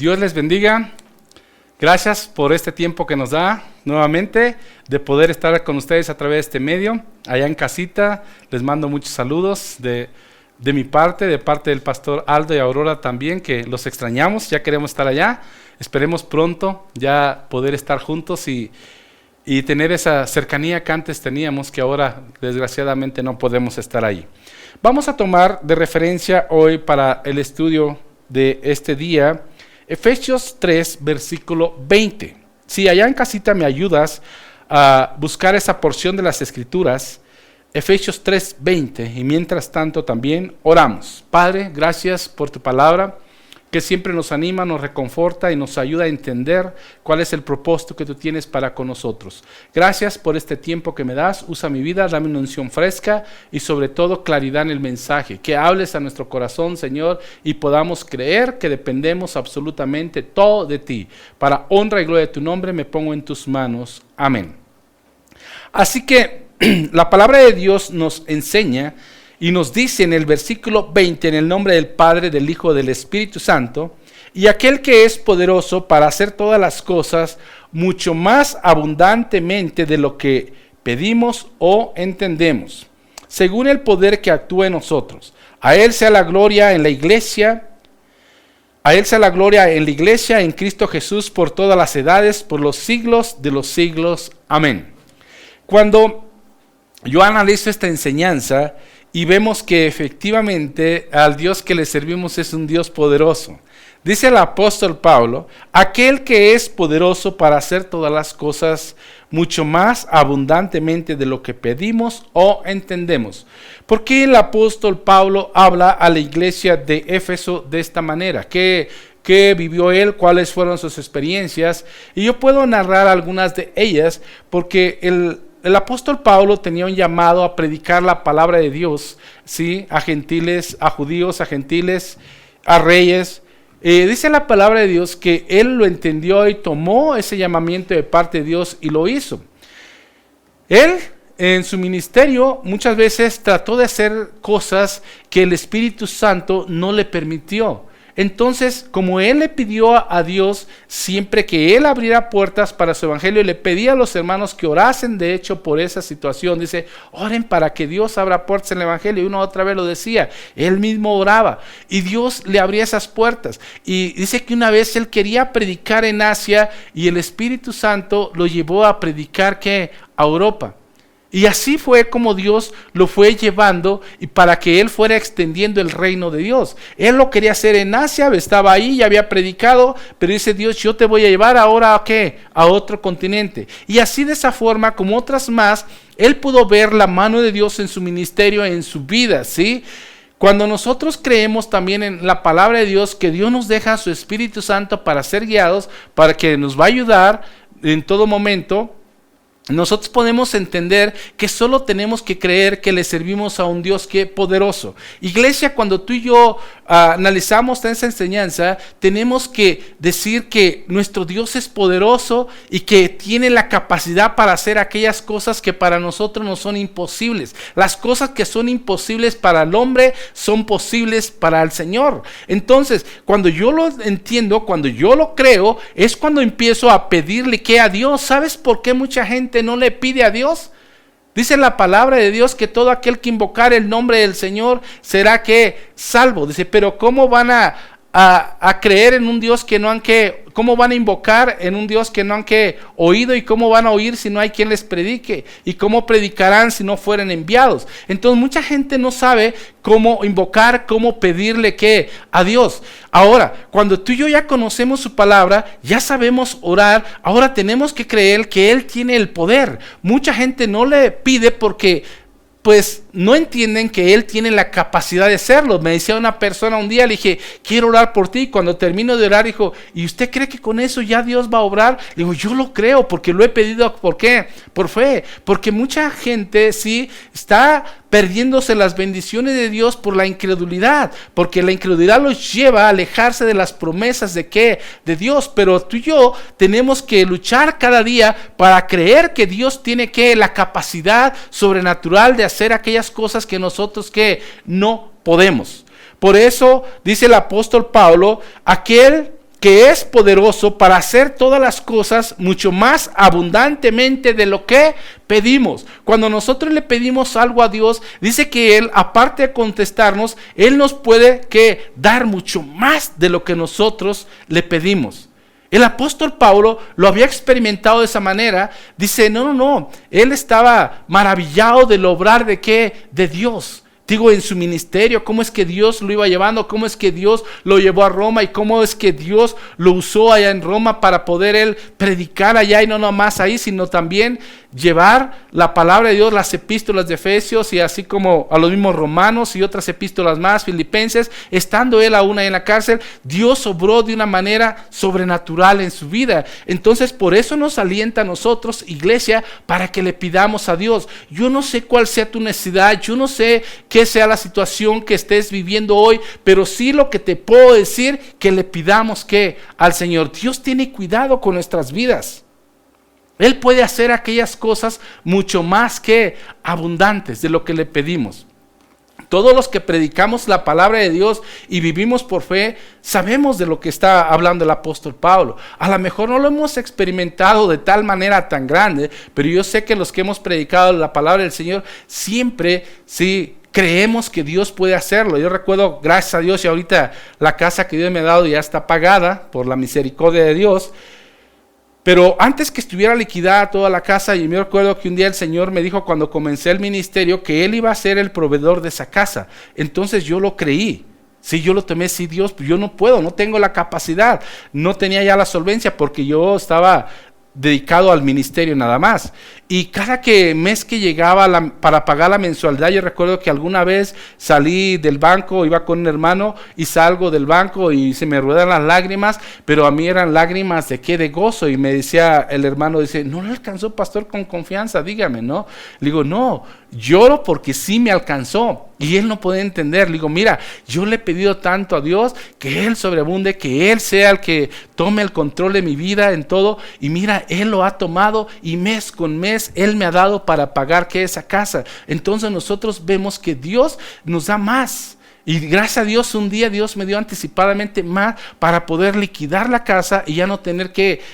Dios les bendiga. Gracias por este tiempo que nos da nuevamente de poder estar con ustedes a través de este medio. Allá en casita les mando muchos saludos de mi parte, de parte del pastor Aldo y Aurora también, que los extrañamos, ya queremos estar allá. Esperemos pronto ya poder estar juntos y tener esa cercanía que antes teníamos, que ahora desgraciadamente no podemos estar ahí. Vamos a tomar de referencia hoy para el estudio de este día Efesios 3, versículo 20. Si allá en casita me ayudas a buscar esa porción de las Escrituras, Efesios 3, 20, y mientras tanto también oramos. Padre, gracias por tu palabra, que siempre nos anima, nos reconforta y nos ayuda a entender cuál es el propósito que tú tienes para con nosotros. Gracias por este tiempo que me das. Usa mi vida, dame una unción fresca y sobre todo claridad en el mensaje. Que hables a nuestro corazón, Señor, y podamos creer que dependemos absolutamente todo de ti. Para honra y gloria de tu nombre me pongo en tus manos. Amén. Así que la palabra de Dios nos enseña y nos dice en el versículo 20, en el nombre del Padre, del Hijo, del Espíritu Santo, y aquel que es poderoso para hacer todas las cosas mucho más abundantemente de lo que pedimos o entendemos, según el poder que actúa en nosotros. A Él sea la gloria en la iglesia, en Cristo Jesús, por todas las edades, por los siglos de los siglos. Amén. Cuando yo analizo esta enseñanza, y vemos que efectivamente al Dios que le servimos es un Dios poderoso. Dice el apóstol Pablo, aquel que es poderoso para hacer todas las cosas mucho más abundantemente de lo que pedimos o entendemos. ¿Por qué el apóstol Pablo habla a la iglesia de Éfeso de esta manera? ¿Qué vivió él? ¿Cuáles fueron sus experiencias? Y yo puedo narrar algunas de ellas porque el apóstol Pablo tenía un llamado a predicar la palabra de Dios, ¿sí? A gentiles, a judíos, a gentiles, a reyes. Dice la palabra de Dios que él lo entendió y tomó ese llamamiento de parte de Dios y lo hizo. Él en su ministerio muchas veces trató de hacer cosas que el Espíritu Santo no le permitió. Entonces, como él le pidió a Dios siempre que él abriera puertas para su evangelio, le pedía a los hermanos que orasen de hecho por esa situación. Dice, oren para que Dios abra puertas en el evangelio. Y una otra vez lo decía, él mismo oraba y Dios le abría esas puertas. Y dice que una vez él quería predicar en Asia y el Espíritu Santo lo llevó a predicar a Europa. Y así fue como Dios lo fue llevando y para que él fuera extendiendo el reino de Dios. Él lo quería hacer en Asia, estaba ahí, ya había predicado, pero dice Dios, yo te voy a llevar ahora a otro continente. Y así de esa forma, como otras más, él pudo ver la mano de Dios en su ministerio, en su vida, ¿sí? Cuando nosotros creemos también en la palabra de Dios, que Dios nos deja a su Espíritu Santo para ser guiados, para que nos va a ayudar en todo momento, nosotros podemos entender que solo tenemos que creer que le servimos a un Dios que es poderoso. Iglesia, cuando tú y yo analizamos esa enseñanza, tenemos que decir que nuestro Dios es poderoso y que tiene la capacidad para hacer aquellas cosas que para nosotros no son imposibles. Las cosas que son imposibles para el hombre son posibles para el Señor. Entonces, cuando yo lo entiendo, cuando yo lo creo, es cuando empiezo a pedirle que a Dios. ¿Sabes por qué mucha gente no le pide a Dios? Dice la palabra de Dios que todo aquel que invocar el nombre del Señor será salvo. Dice, pero ¿cómo van a creer en un Dios que no han cómo van a invocar en un Dios que no han oído, y cómo van a oír si no hay quien les predique, y cómo predicarán si no fueren enviados? Entonces mucha gente no sabe cómo invocar, cómo pedirle a Dios. Ahora, cuando tú y yo ya conocemos su palabra, ya sabemos orar, ahora tenemos que creer que Él tiene el poder. Mucha gente no le pide porque pues no entienden que Él tiene la capacidad de hacerlo. Me decía una persona un día, le dije, quiero orar por ti. Cuando termino de orar, dijo, ¿y usted cree que con eso ya Dios va a obrar? Le digo, yo lo creo porque lo he pedido. ¿Por qué? Por fe. Porque mucha gente sí está perdiéndose las bendiciones de Dios por la incredulidad, porque la incredulidad los lleva a alejarse de las promesas de Dios. Pero tú y yo tenemos que luchar cada día para creer que Dios tiene la capacidad sobrenatural de hacer aquellas cosas que nosotros no podemos. Por eso dice el apóstol Pablo, aquel que es poderoso para hacer todas las cosas mucho más abundantemente de lo que pedimos. Cuando nosotros le pedimos algo a Dios, dice que Él, aparte de contestarnos, Él nos puede dar mucho más de lo que nosotros le pedimos. El apóstol Pablo lo había experimentado de esa manera. Dice, no, él estaba maravillado del obrar ¿de qué? De Dios. Digo, en su ministerio, cómo es que Dios lo iba llevando, cómo es que Dios lo llevó a Roma y cómo es que Dios lo usó allá en Roma para poder él predicar allá y no nomás ahí, sino también llevar la palabra de Dios, las epístolas de Efesios y así como a los mismos romanos y otras epístolas más, filipenses, estando él aún ahí en la cárcel. Dios obró de una manera sobrenatural en su vida. Entonces por eso nos alienta a nosotros, iglesia, para que le pidamos a Dios. Yo no sé cuál sea tu necesidad, yo no sé qué sea la situación que estés viviendo hoy, pero sí lo que te puedo decir, que le pidamos al Señor. Dios tiene cuidado con nuestras vidas. Él puede hacer aquellas cosas mucho más que abundantes de lo que le pedimos. Todos los que predicamos la palabra de Dios y vivimos por fe, sabemos de lo que está hablando el apóstol Pablo. A lo mejor no lo hemos experimentado de tal manera tan grande, pero yo sé que los que hemos predicado la palabra del Señor, siempre sí creemos que Dios puede hacerlo. Yo recuerdo, gracias a Dios, y ahorita la casa que Dios me ha dado ya está pagada por la misericordia de Dios. Pero antes que estuviera liquidada toda la casa, y me recuerdo que un día el Señor me dijo cuando comencé el ministerio que Él iba a ser el proveedor de esa casa. Entonces yo lo creí. Sí, yo lo tomé, sí, Dios, yo no puedo, no tengo la capacidad, no tenía ya la solvencia porque yo estaba dedicado al ministerio nada más. Y cada mes que llegaba para pagar la mensualidad, yo recuerdo que alguna vez salí del banco, iba con un hermano y salgo del banco y se me ruedan las lágrimas, pero a mí eran lágrimas de qué, de gozo. Y me decía el hermano, dice, no le alcanzó, pastor, con confianza, dígame, ¿no? Le digo, no, lloro porque sí me alcanzó. Y él no puede entender. Le digo, mira, yo le he pedido tanto a Dios que Él sobreabunde, que Él sea el que tome el control de mi vida en todo. Y mira, Él lo ha tomado y mes con mes Él me ha dado para pagar esa casa. Entonces nosotros vemos que Dios nos da más. Y gracias a Dios un día Dios me dio anticipadamente más para poder liquidar la casa y ya no tener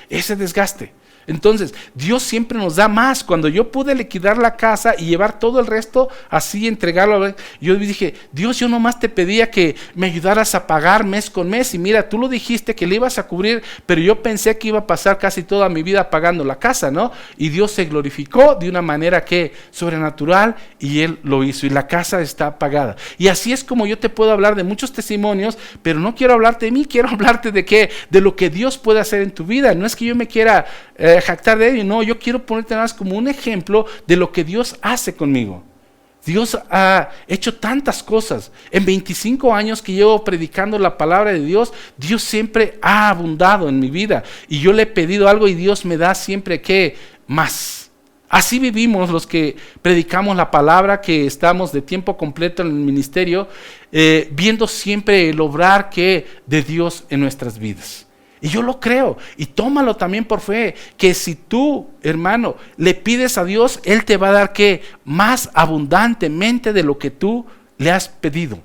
ese desgaste. Entonces, Dios siempre nos da más. Cuando yo pude liquidar la casa y llevar todo el resto, así entregarlo, yo dije, Dios, yo nomás te pedía que me ayudaras a pagar mes con mes. Y mira, tú lo dijiste que le ibas a cubrir, pero yo pensé que iba a pasar casi toda mi vida pagando la casa, ¿no? Y Dios se glorificó de una manera sobrenatural y Él lo hizo. Y la casa está pagada. Y así es como yo te puedo hablar de muchos testimonios, pero no quiero hablarte de mí, quiero hablarte de lo que Dios puede hacer en tu vida. No es que yo me quiera jactar de ello, no, yo quiero ponerte nada más como un ejemplo de lo que Dios hace conmigo. Dios ha hecho tantas cosas. En 25 años que llevo predicando la palabra de Dios, Dios siempre ha abundado en mi vida. Y yo le he pedido algo y Dios me da siempre más. Así vivimos los que predicamos la palabra, que estamos de tiempo completo en el ministerio, viendo siempre el obrar de Dios en nuestras vidas. Y yo lo creo, y tómalo también por fe, que si tú, hermano, le pides a Dios, Él te va a dar más abundantemente de lo que tú le has pedido.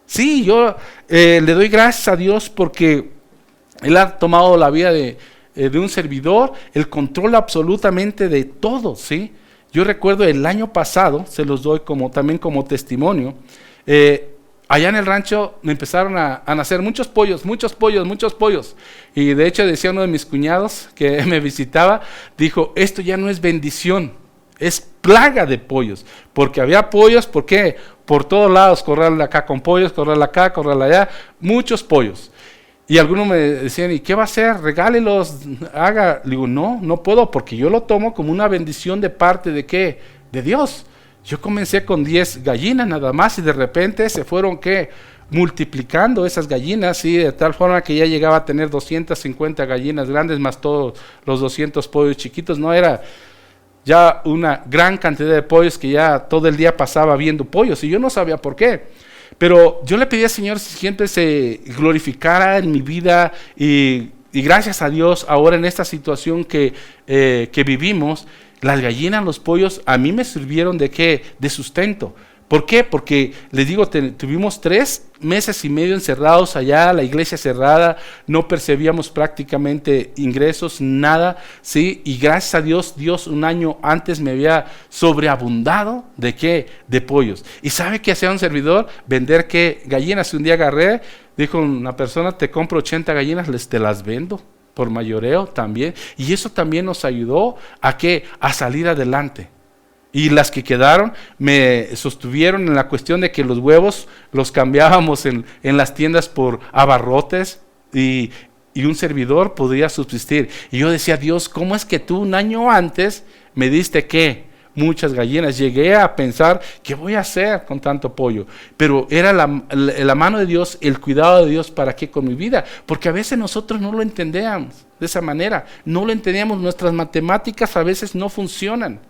Sí, yo le doy gracias a Dios porque Él ha tomado la vida de un servidor, el control absolutamente de todo, ¿sí? Yo recuerdo el año pasado, se los doy también como testimonio, allá en el rancho me empezaron a nacer muchos pollos. Y de hecho decía uno de mis cuñados que me visitaba, dijo, esto ya no es bendición, es plaga de pollos. Porque había pollos, ¿por qué? Por todos lados, correr acá con pollos, correr acá, correr allá, muchos pollos. Y algunos me decían, ¿y qué va a hacer? Regálelos, haga. Le digo, no puedo, porque yo lo tomo como una bendición de parte de de Dios. Yo comencé con 10 gallinas nada más y de repente se fueron multiplicando esas gallinas, ¿sí? De tal forma que ya llegaba a tener 250 gallinas grandes más todos los 200 pollos chiquitos. No era ya una gran cantidad de pollos que ya todo el día pasaba viendo pollos y yo no sabía por qué. Pero yo le pedí al Señor que siempre se glorificara en mi vida y gracias a Dios ahora en esta situación que vivimos, las gallinas, los pollos, a mí me sirvieron de sustento ¿Por qué? Porque les digo, tuvimos 3 meses y medio encerrados allá, la iglesia cerrada, no percibíamos prácticamente ingresos, nada, ¿sí? Y gracias a Dios, Dios un año antes me había sobreabundado, ¿de qué? De pollos. ¿Y sabe qué hacía un servidor? Vender, ¿qué? Gallinas. Un día agarré, dijo una persona, te compro 80 gallinas, te las vendo por mayoreo también. Y eso también nos ayudó ¿a qué? A salir adelante. Y las que quedaron me sostuvieron en la cuestión de que los huevos los cambiábamos en las tiendas por abarrotes y un servidor podría subsistir. Y yo decía, Dios, ¿cómo es que tú un año antes me diste qué? Muchas gallinas. Llegué a pensar, ¿qué voy a hacer con tanto pollo? Pero era la mano de Dios, el cuidado de Dios para qué con mi vida. Porque a veces nosotros no lo entendíamos de esa manera. No lo entendíamos. Nuestras matemáticas a veces no funcionan.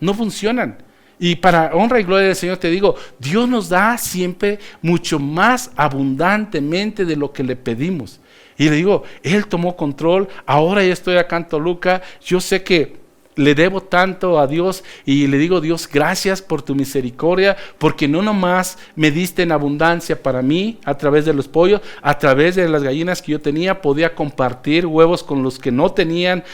No funcionan. Y para honra y gloria del Señor te digo, Dios nos da siempre mucho más abundantemente de lo que le pedimos. Y le digo, Él tomó control, ahora ya estoy acá en Toluca, yo sé que le debo tanto a Dios y le digo, Dios, gracias por tu misericordia, porque no nomás me diste en abundancia para mí a través de los pollos, a través de las gallinas que yo tenía, podía compartir huevos con los que no tenían,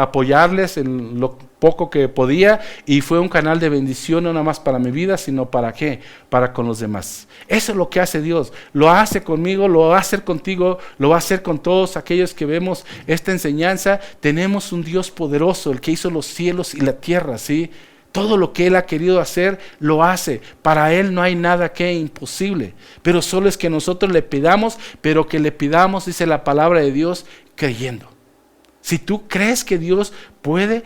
apoyarles en lo poco que podía, y fue un canal de bendición no nada más para mi vida, sino para qué, para con los demás. Eso es lo que hace Dios, lo hace conmigo, lo va a hacer contigo, lo va a hacer con todos aquellos que vemos esta enseñanza. Tenemos un Dios poderoso, el que hizo los cielos y la tierra, ¿sí? Todo lo que Él ha querido hacer, lo hace. Para Él no hay nada que imposible, pero solo es que nosotros le pidamos, pero que le pidamos, dice la palabra de Dios, creyendo. Si tú crees que Dios puede,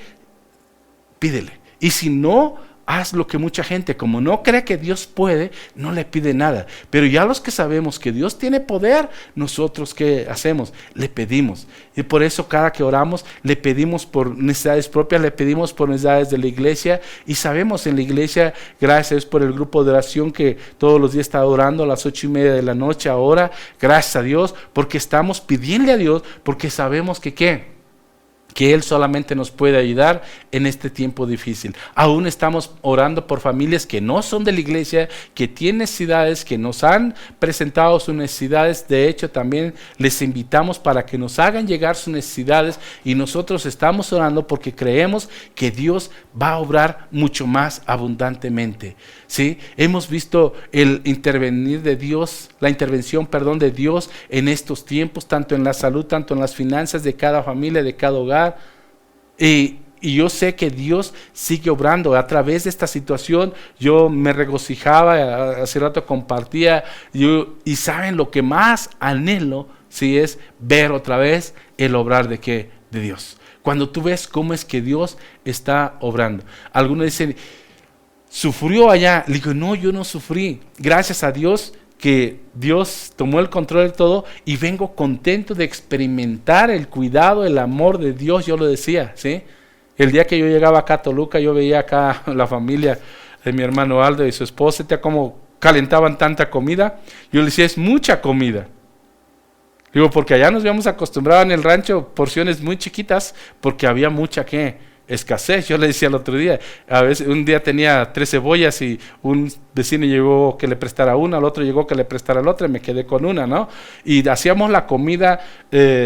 pídele. Y si no, haz lo que mucha gente, como no cree que Dios puede, no le pide nada. Pero ya los que sabemos que Dios tiene poder, nosotros ¿qué hacemos? Le pedimos. Y por eso cada que oramos, le pedimos por necesidades propias, le pedimos por necesidades de la iglesia. Y sabemos en la iglesia, gracias por el grupo de oración que todos los días está orando a las 8:30 de la noche ahora. Gracias a Dios, porque estamos pidiendo a Dios, porque sabemos que ¿qué? Que Él solamente nos puede ayudar en este tiempo difícil. Aún estamos orando por familias que no son de la iglesia, que tienen necesidades, que nos han presentado sus necesidades. De hecho, también les invitamos para que nos hagan llegar sus necesidades, y nosotros estamos orando porque creemos que Dios va a obrar mucho más abundantemente. ¿Sí? Hemos visto el intervenir de Dios, la intervención, de Dios en estos tiempos, tanto en la salud, tanto en las finanzas de cada familia, de cada hogar. Y yo sé que Dios sigue obrando a través de esta situación. Yo me regocijaba, hace rato compartía, y saben lo que más anhelo, sí, es ver otra vez el obrar de ¿qué? De Dios. Cuando tú ves cómo es que Dios está obrando. Algunos dicen, ¿sufrió allá? Le digo, no, yo no sufrí. Gracias a Dios que Dios tomó el control de todo, y vengo contento de experimentar el cuidado, el amor de Dios. Yo lo decía, ¿sí? El día que yo llegaba acá a Toluca, yo veía acá la familia de mi hermano Aldo y su esposa, cómo calentaban tanta comida. Yo le decía, es mucha comida. Digo, porque allá nos habíamos acostumbrado en el rancho porciones muy chiquitas, porque había mucha escasez. Yo le decía el otro día, a veces un día tenía 3 cebollas y un vecino llegó que le prestara una, el otro llegó que le prestara la otra, y me quedé con una, ¿no? Y hacíamos la comida,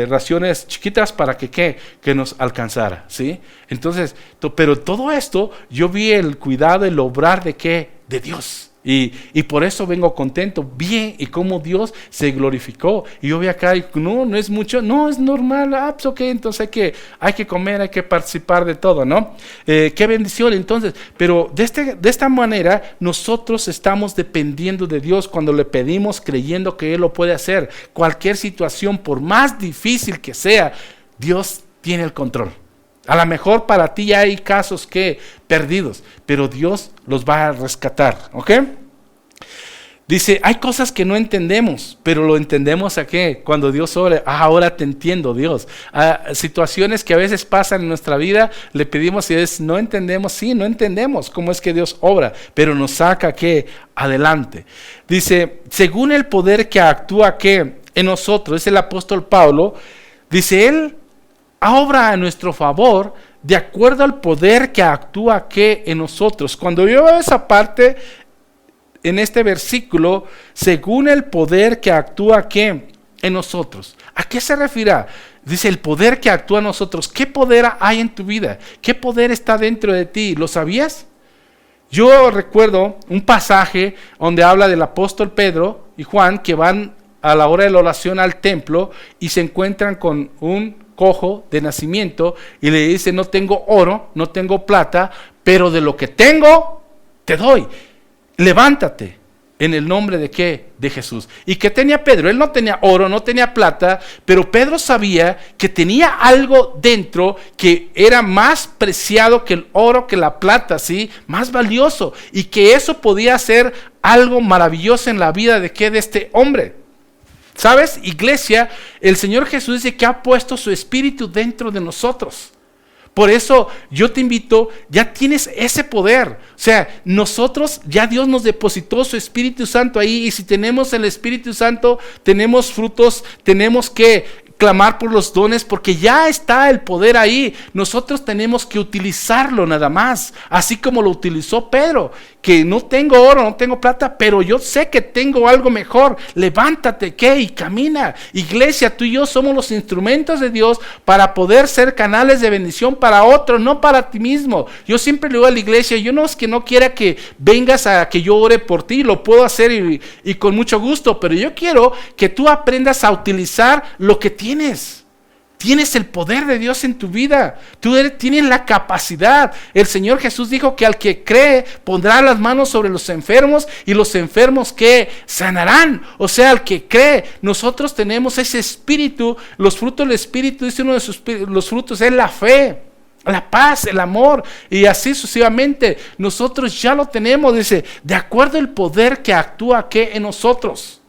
raciones chiquitas para que nos alcanzara, ¿sí? Entonces, pero todo esto, yo vi el cuidado, el obrar de ¿qué? De Dios. Y por eso vengo contento, bien, y cómo Dios se glorificó. Y yo vi acá, y no es mucho, no, es normal, pues ok, entonces hay que comer, hay que participar de todo, ¿no? Qué bendición, entonces. Pero de esta manera, nosotros estamos dependiendo de Dios cuando le pedimos, creyendo que Él lo puede hacer. Cualquier situación, por más difícil que sea, Dios tiene el control. A lo mejor para ti ya hay casos perdidos, pero Dios los va a rescatar, ¿ok? Dice, hay cosas que no entendemos, pero lo entendemos ¿a qué? Cuando Dios obra. Ahora te entiendo, Dios. Situaciones que a veces pasan en nuestra vida, le pedimos y no entendemos, sí, no entendemos cómo es que Dios obra, pero nos saca adelante. Dice, según el poder que actúa en nosotros, es el apóstol Pablo, dice, Él obra a nuestro favor de acuerdo al poder que actúa en nosotros. Cuando yo veo esa parte, en este versículo, según el poder que actúa ¿qué? En nosotros. ¿A qué se refiere? Dice el poder que actúa en nosotros. ¿Qué poder hay en tu vida? ¿Qué poder está dentro de ti? ¿Lo sabías? Yo recuerdo un pasaje donde habla del apóstol Pedro y Juan que van a la hora de la oración al templo y se encuentran con un cojo de nacimiento y le dice: no tengo oro, no tengo plata, pero de lo que tengo te doy. Levántate. ¿En el nombre de qué? De Jesús. ¿Y qué tenía Pedro? Él no tenía oro, no tenía plata, pero Pedro sabía que tenía algo dentro que era más preciado que el oro, que la plata, ¿sí? Más valioso. Y que eso podía ser algo maravilloso en la vida de qué? De este hombre. ¿Sabes? Iglesia, el Señor Jesús dice que ha puesto su espíritu dentro de nosotros. Por eso yo te invito, ya tienes ese poder. O sea, nosotros, ya Dios nos depositó su Espíritu Santo ahí. Y si tenemos el Espíritu Santo, tenemos frutos, tenemos que clamar por los dones, porque ya está el poder ahí. Nosotros tenemos que utilizarlo nada más, así como lo utilizó Pedro, que no tengo oro, no tengo plata, pero yo sé que tengo algo mejor. Levántate, ¿qué? Y camina. Iglesia, tú y yo somos los instrumentos de Dios para poder ser canales de bendición para otros, no para ti mismo. Yo siempre le digo a la iglesia, yo no es que no quiera que vengas a que yo ore por ti, lo puedo hacer y con mucho gusto, pero yo quiero que tú aprendas a utilizar lo que tienes. Tienes el poder de Dios en tu vida. Tienes la capacidad. El Señor Jesús dijo que al que cree pondrá las manos sobre los enfermos y los enfermos que sanarán. O sea, al que cree, nosotros tenemos ese espíritu. Los frutos del espíritu, dice uno de los frutos es la fe, la paz, el amor y así sucesivamente. Nosotros ya lo tenemos, dice, de acuerdo al poder que actúa ¿qué? En nosotros.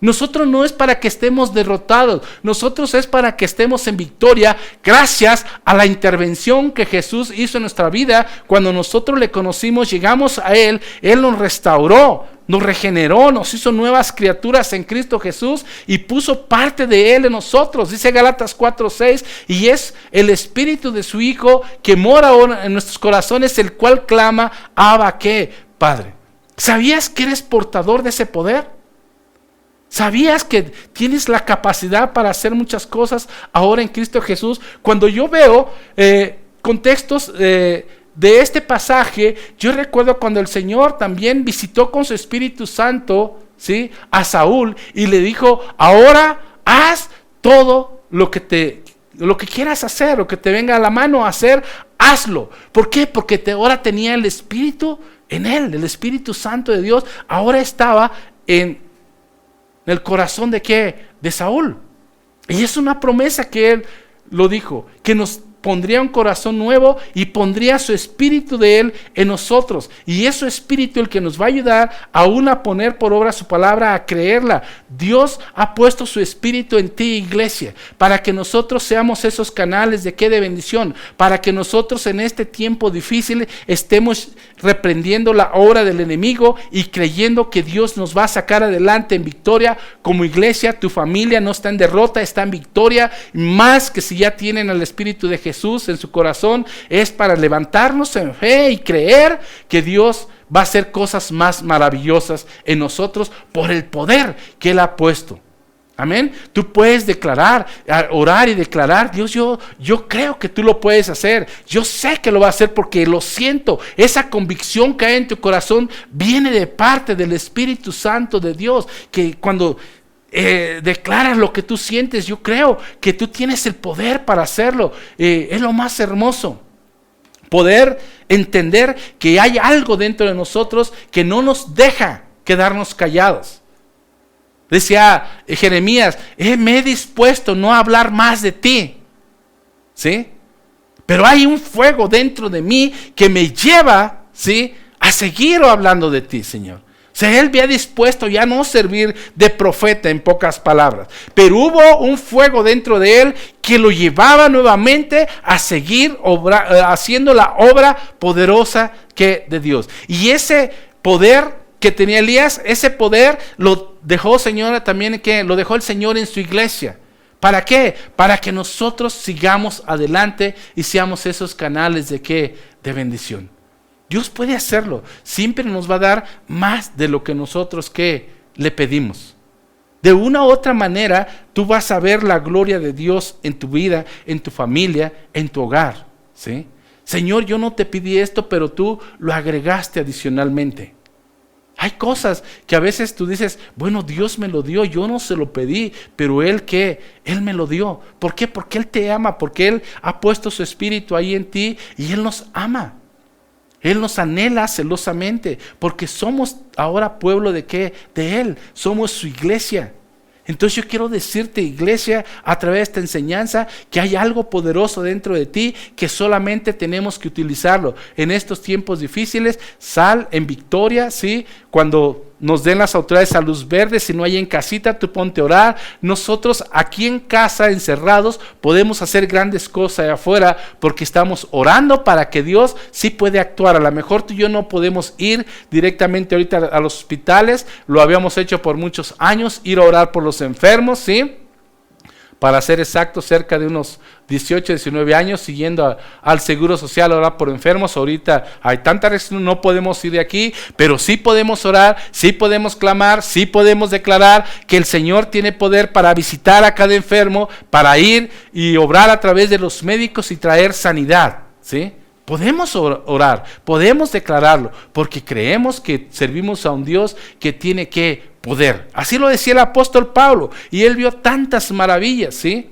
Nosotros no es para que estemos derrotados, nosotros es para que estemos en victoria gracias a la intervención que Jesús hizo en nuestra vida. Cuando nosotros le conocimos, llegamos a Él, Él nos restauró, nos regeneró, nos hizo nuevas criaturas en Cristo Jesús y puso parte de Él en nosotros. Dice Gálatas 4:6, y es el Espíritu de su Hijo que mora ahora en nuestros corazones, el cual clama, Abba, ¿qué? Padre. ¿Sabías que eres portador de ese poder? ¿Sabías que tienes la capacidad para hacer muchas cosas ahora en Cristo Jesús? Cuando yo veo contextos de este pasaje, yo recuerdo cuando el Señor también visitó con su Espíritu Santo, ¿sí? A Saúl y le dijo, ahora haz todo lo que quieras hacer, lo que te venga a la mano a hacer, hazlo. ¿Por qué? Porque ahora tenía el Espíritu en él, el Espíritu Santo de Dios, ahora estaba en el corazón de ¿qué? De Saúl. Y es una promesa que él lo dijo, que nos pondría un corazón nuevo y pondría su espíritu de él en nosotros. Y es su espíritu el que nos va a ayudar aún a poner por obra su palabra, a creerla. Dios ha puesto su espíritu en ti, iglesia, para que nosotros seamos esos canales de qué? De bendición, para que nosotros en este tiempo difícil estemos reprendiendo la obra del enemigo y creyendo que Dios nos va a sacar adelante en victoria. Como iglesia, tu familia no está en derrota, está en victoria, más que si ya tienen el espíritu de Jesús en su corazón, es para levantarnos en fe y creer que Dios va a hacer cosas más maravillosas en nosotros por el poder que Él ha puesto. Amén. Tú puedes declarar, orar y declarar, Dios, yo creo que tú lo puedes hacer. Yo sé que lo va a hacer porque lo siento. Esa convicción que hay en tu corazón viene de parte del Espíritu Santo de Dios, que cuando declaras lo que tú sientes, yo creo que tú tienes el poder para hacerlo. Es lo más hermoso, poder entender que hay algo dentro de nosotros que no nos deja quedarnos callados. Decía Jeremías, me he dispuesto no a hablar más de ti, ¿sí? Pero hay un fuego dentro de mí que me lleva, ¿sí? A seguir hablando de ti, Señor. O sea, Él había dispuesto ya no servir de profeta, en pocas palabras, pero hubo un fuego dentro de Él que lo llevaba nuevamente a seguir haciendo la obra poderosa de Dios. Y ese poder que tenía Elías, ese poder lo dejó Señor también, que lo dejó el Señor en su iglesia. ¿Para qué? Para que nosotros sigamos adelante y seamos esos canales de ¿qué? De bendición. Dios puede hacerlo. Siempre nos va a dar más de lo que nosotros le pedimos. De una u otra manera, tú vas a ver la gloria de Dios en tu vida, en tu familia, en tu hogar, ¿sí? Señor, yo no te pedí esto, pero tú lo agregaste adicionalmente. Hay cosas que a veces tú dices, bueno, Dios me lo dio, yo no se lo pedí, pero Él Él me lo dio. ¿Por qué? Porque Él te ama, porque Él ha puesto su espíritu ahí en ti y Él nos ama. Él nos anhela celosamente, porque somos ahora pueblo ¿de qué? De Él, somos su iglesia. Entonces yo quiero decirte, iglesia, a través de esta enseñanza, que hay algo poderoso dentro de ti, que solamente tenemos que utilizarlo. En estos tiempos difíciles, sal en victoria, ¿sí? Cuando nos den las autoridades a luz verde, si no hay en casita, tú ponte a orar. Nosotros aquí en casa, encerrados, podemos hacer grandes cosas allá afuera, porque estamos orando para que Dios sí puede actuar. A lo mejor tú y yo no podemos ir directamente ahorita a los hospitales, lo habíamos hecho por muchos años, ir a orar por los enfermos, ¿sí? Para ser exacto, cerca de unos 18, 19 años, siguiendo al Seguro Social, orar por enfermos. Ahorita hay tanta restricción, no podemos ir de aquí, pero sí podemos orar, sí podemos clamar, sí podemos declarar que el Señor tiene poder para visitar a cada enfermo, para ir y obrar a través de los médicos y traer sanidad, ¿sí? Podemos orar, podemos declararlo, porque creemos que servimos a un Dios que tiene poder. Así lo decía el apóstol Pablo, y él vio tantas maravillas, ¿sí?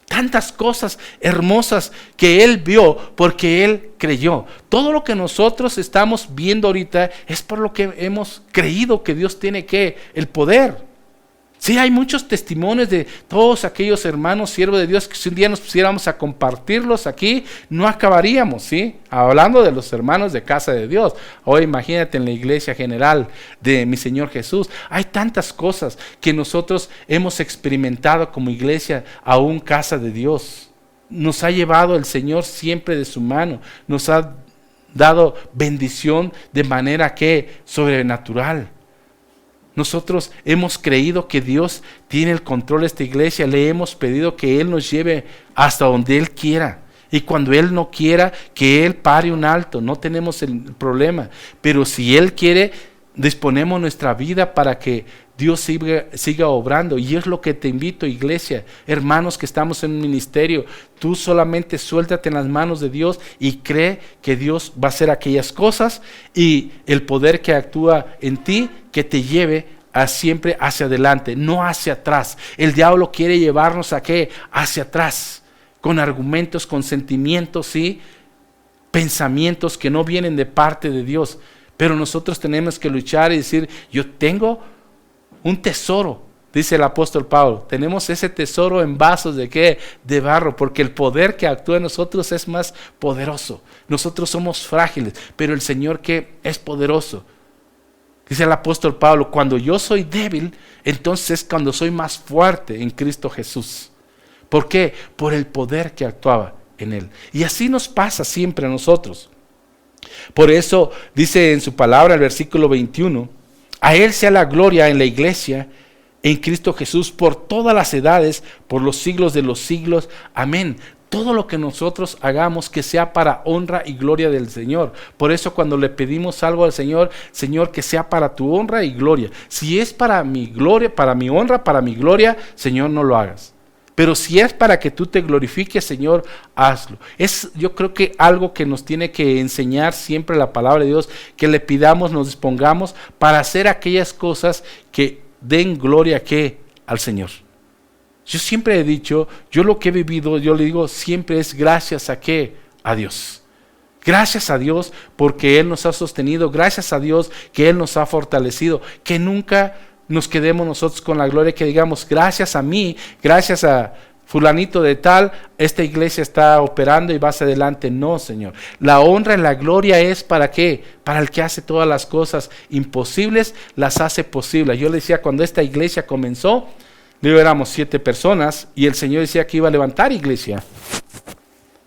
Tantas cosas hermosas que él vio porque él creyó. Todo lo que nosotros estamos viendo ahorita es por lo que hemos creído que Dios tiene el poder. Sí, hay muchos testimonios de todos aquellos hermanos, siervos de Dios, que si un día nos pusiéramos a compartirlos aquí, no acabaríamos, ¿sí? Hablando de los hermanos de casa de Dios. Hoy imagínate en la iglesia general de mi Señor Jesús. Hay tantas cosas que nosotros hemos experimentado como iglesia, aún casa de Dios. Nos ha llevado el Señor siempre de su mano. Nos ha dado bendición de manera sobrenatural. Nosotros hemos creído que Dios tiene el control de esta iglesia, le hemos pedido que Él nos lleve hasta donde Él quiera. Y cuando Él no quiera, que Él pare un alto, no tenemos el problema. Pero si Él quiere, disponemos nuestra vida para que Dios siga obrando. Y es lo que te invito, iglesia, hermanos que estamos en un ministerio, tú solamente suéltate en las manos de Dios y cree que Dios va a hacer aquellas cosas y el poder que actúa en ti, que te lleve siempre hacia adelante, no hacia atrás. El diablo quiere llevarnos hacia atrás, con argumentos, con sentimientos, ¿sí? Pensamientos que no vienen de parte de Dios. Pero nosotros tenemos que luchar y decir, yo tengo un tesoro, dice el apóstol Pablo. Tenemos ese tesoro en vasos de barro, porque el poder que actúa en nosotros es más poderoso. Nosotros somos frágiles, pero el Señor es poderoso. Dice el apóstol Pablo, cuando yo soy débil, entonces es cuando soy más fuerte en Cristo Jesús. ¿Por qué? Por el poder que actuaba en Él. Y así nos pasa siempre a nosotros. Por eso dice en su palabra, el versículo 21, a Él sea la gloria en la iglesia, en Cristo Jesús, por todas las edades, por los siglos de los siglos. Amén. Todo lo que nosotros hagamos, que sea para honra y gloria del Señor. Por eso cuando le pedimos algo al Señor, Señor, que sea para tu honra y gloria. Si es para mi gloria, para mi honra, para mi gloria, Señor, no lo hagas. Pero si es para que tú te glorifiques, Señor, hazlo. Es, yo creo que algo que nos tiene que enseñar siempre la palabra de Dios, que le pidamos, nos dispongamos para hacer aquellas cosas que den gloria al Señor. Yo siempre he dicho, yo lo que he vivido, yo le digo, siempre es gracias a Dios. Gracias a Dios porque Él nos ha sostenido, gracias a Dios que Él nos ha fortalecido, que nunca nos quedemos nosotros con la gloria, que digamos, gracias a mí, gracias a fulanito de tal, esta iglesia está operando y va hacia adelante. No, Señor. La honra y la gloria es ¿para qué? Para el que hace todas las cosas imposibles, las hace posibles. Yo le decía, cuando esta iglesia comenzó, éramos 7 personas y el Señor decía que iba a levantar iglesia.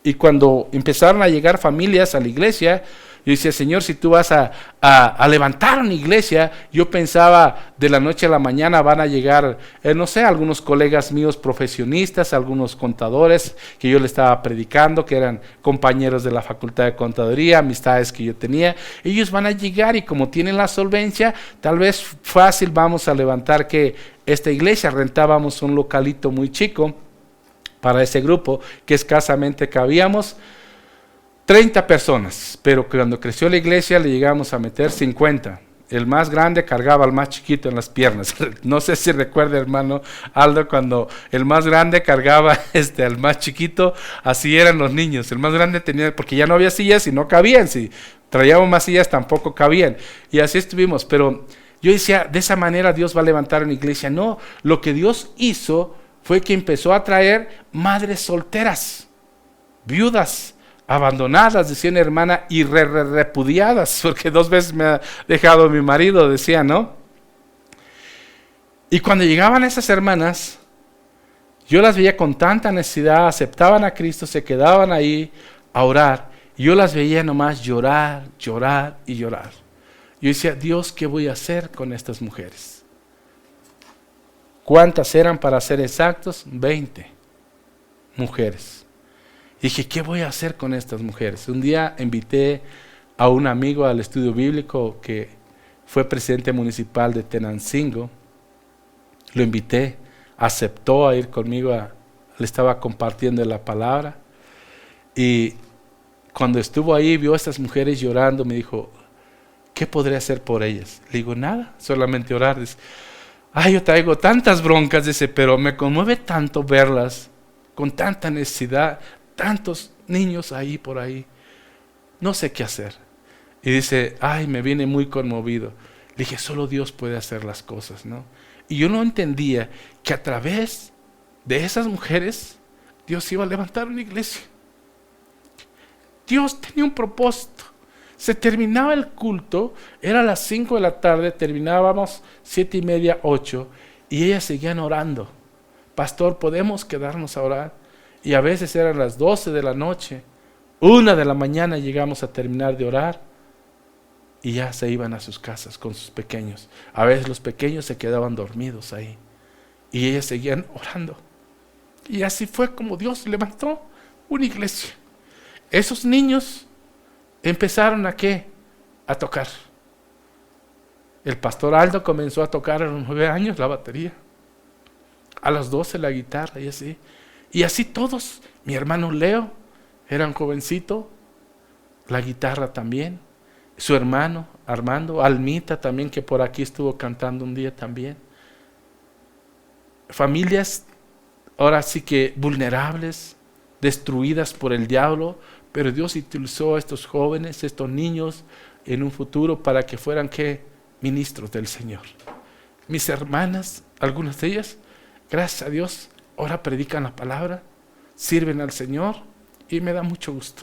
Y cuando empezaron a llegar familias a la iglesia, Yo decía, Señor, si tú vas a levantar una iglesia, yo pensaba de la noche a la mañana van a llegar, no sé, algunos colegas míos profesionistas, algunos contadores que yo le estaba predicando, que eran compañeros de la Facultad de Contaduría, amistades que yo tenía. Ellos van a llegar y como tienen la solvencia, tal vez fácil vamos a levantar que esta iglesia. Rentábamos un localito muy chico para ese grupo, que escasamente cabíamos 30 personas, pero cuando creció la iglesia le llegamos a meter 50. El más grande cargaba al más chiquito en las piernas. No sé si recuerda, hermano Aldo, cuando el más grande cargaba al más chiquito, así eran los niños. El más grande tenía, porque ya no había sillas y no cabían. Si traíamos más sillas tampoco cabían. Y así estuvimos, pero yo decía, de esa manera Dios va a levantar una iglesia. No, lo que Dios hizo fue que empezó a traer madres solteras, viudas, abandonadas, decía una hermana, y repudiadas, porque 2 veces me ha dejado mi marido, decía, ¿no? Y cuando llegaban esas hermanas, yo las veía con tanta necesidad, aceptaban a Cristo, se quedaban ahí a orar, y yo las veía nomás llorar, llorar y llorar. Yo decía, Dios, ¿qué voy a hacer con estas mujeres? ¿Cuántas eran para ser exactos? 20 mujeres. Y dije, ¿qué voy a hacer con estas mujeres? Un día invité a un amigo al estudio bíblico que fue presidente municipal de Tenancingo. Lo invité, aceptó a ir conmigo, le estaba compartiendo la palabra. Y cuando estuvo ahí, vio a estas mujeres llorando, me dijo, ¿qué podré hacer por ellas? Le digo, nada, solamente orar. Dice, yo traigo tantas broncas, dice, pero me conmueve tanto verlas con tanta necesidad, tantos niños ahí por ahí, no sé qué hacer. Y dice, me viene muy conmovido. Le dije, solo Dios puede hacer las cosas, ¿no? Y yo no entendía que a través de esas mujeres, Dios iba a levantar una iglesia. Dios tenía un propósito. Se terminaba el culto, era las 5 de la tarde, terminábamos 7:30, 8, y ellas seguían orando. Pastor, ¿podemos quedarnos a orar? Y a veces eran las 12 de la noche, 1 de la mañana llegamos a terminar de orar, y ya se iban a sus casas con sus pequeños. A veces los pequeños se quedaban dormidos ahí, y ellas seguían orando. Y así fue como Dios levantó una iglesia. Esos niños empezaron ¿a qué? A tocar. El pastor Aldo comenzó a tocar a los 9 años la batería, a los 12 la guitarra y así. Y así todos. Mi hermano Leo era un jovencito, la guitarra también. Su hermano Armando, Almita también, que por aquí estuvo cantando un día también. Familias ahora sí que vulnerables, destruidas por el diablo, pero Dios utilizó a estos jóvenes, estos niños en un futuro para que fueran ¿qué? Ministros del Señor. Mis hermanas, algunas de ellas, gracias a Dios, ahora predican la palabra, sirven al Señor y me da mucho gusto.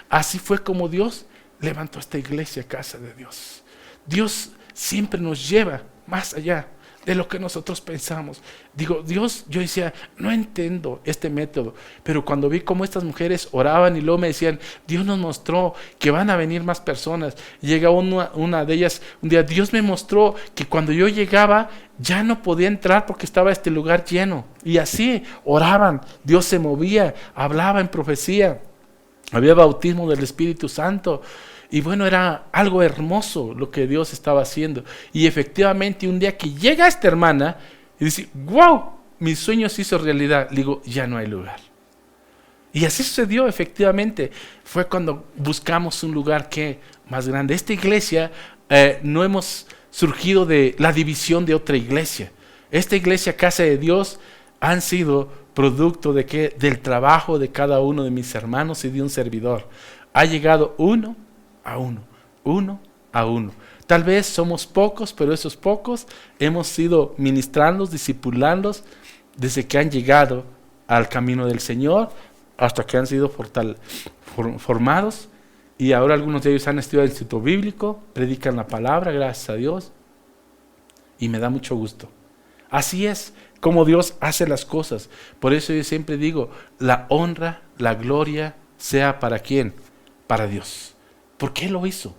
Así fue como Dios levantó esta iglesia, casa de Dios. Dios siempre nos lleva más allá de lo que nosotros pensamos. Digo, Dios, yo decía, no entiendo este método, pero cuando vi cómo estas mujeres oraban y luego me decían, Dios nos mostró que van a venir más personas. Llega una de ellas, un día Dios me mostró que cuando yo llegaba ya no podía entrar porque estaba este lugar lleno. Y así oraban, Dios se movía, hablaba en profecía, había bautismo del Espíritu Santo. Y bueno, era algo hermoso lo que Dios estaba haciendo. Y efectivamente un día que llega esta hermana y dice, wow, mi sueño se hizo realidad. Le digo, ya no hay lugar. Y así sucedió efectivamente. Fue cuando buscamos un lugar que más grande. Esta iglesia no hemos surgido de la división de otra iglesia. Esta iglesia, Casa de Dios, han sido producto de ¿qué? Del trabajo de cada uno de mis hermanos y de un servidor. Ha llegado uno a uno. Tal vez somos pocos, pero esos pocos hemos ido ministrándolos, discipulándolos desde que han llegado al camino del Señor hasta que han sido formados. Y ahora algunos de ellos han estudiado el Instituto Bíblico, predican la palabra, gracias a Dios. Y me da mucho gusto. Así es como Dios hace las cosas. Por eso yo siempre digo, la honra, la gloria sea para ¿quién? Para Dios. ¿Por qué lo hizo?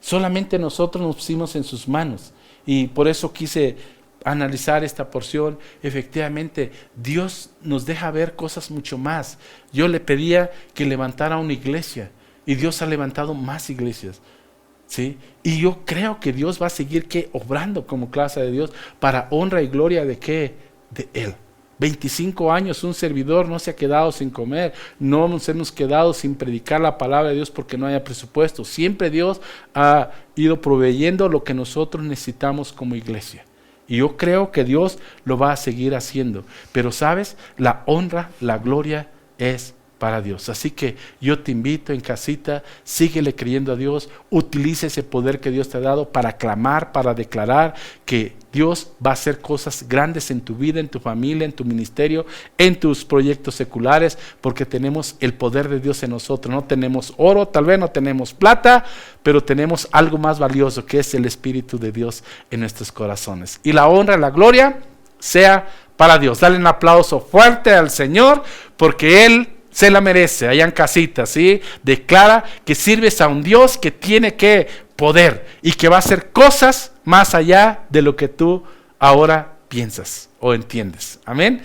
Solamente nosotros nos pusimos en sus manos. Y por eso quise analizar esta porción. Efectivamente, Dios nos deja ver cosas mucho más. Yo le pedía que levantara una iglesia y Dios ha levantado más iglesias, ¿sí? Y yo creo que Dios va a seguir obrando como clase de Dios para honra y gloria de ¿qué? De Él. 25 años un servidor no se ha quedado sin comer, no nos hemos quedado sin predicar la palabra de Dios porque no haya presupuesto. Siempre Dios ha ido proveyendo lo que nosotros necesitamos como iglesia. Y yo creo que Dios lo va a seguir haciendo. Pero sabes, la honra, la gloria es para Dios. Así que yo te invito en casita, síguele creyendo a Dios, utiliza ese poder que Dios te ha dado para clamar, para declarar que Dios va a hacer cosas grandes en tu vida, en tu familia, en tu ministerio, en tus proyectos seculares, porque tenemos el poder de Dios en nosotros. No tenemos oro, tal vez no tenemos plata, pero tenemos algo más valioso, que es el Espíritu de Dios en nuestros corazones. Y la honra, la gloria sea para Dios. Dale un aplauso fuerte al Señor, porque Él se la merece. Allá en casita, ¿sí? Declara que sirves a un Dios que tiene poder y que va a hacer cosas más allá de lo que tú ahora piensas o entiendes. Amén.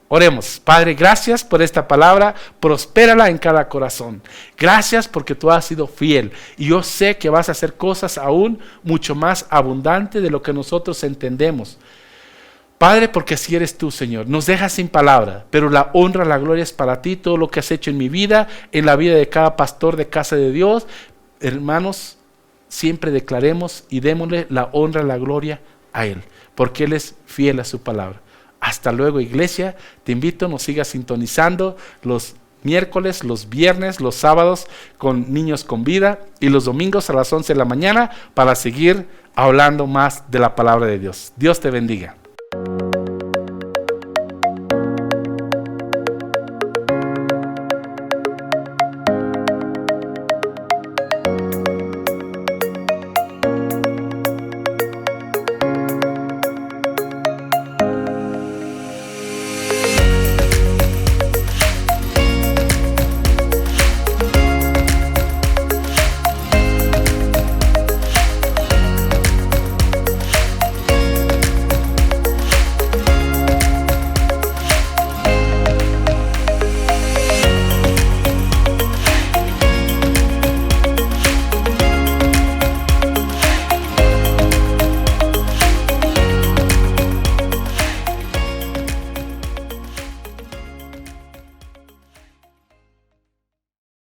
Oremos. Padre, gracias por esta palabra, prospérala en cada corazón. Gracias porque tú has sido fiel y yo sé que vas a hacer cosas aún mucho más abundantes de lo que nosotros entendemos. Padre, porque así eres tú, Señor. Nos dejas sin palabra, pero la honra, la gloria es para ti. Todo lo que has hecho en mi vida, en la vida de cada pastor de casa de Dios. Hermanos, siempre declaremos y démosle la honra, la gloria a Él, porque Él es fiel a su palabra. Hasta luego, iglesia. Te invito, nos sigas sintonizando los miércoles, los viernes, los sábados con Niños con Vida y los domingos a las 11 de la mañana para seguir hablando más de la palabra de Dios. Dios te bendiga.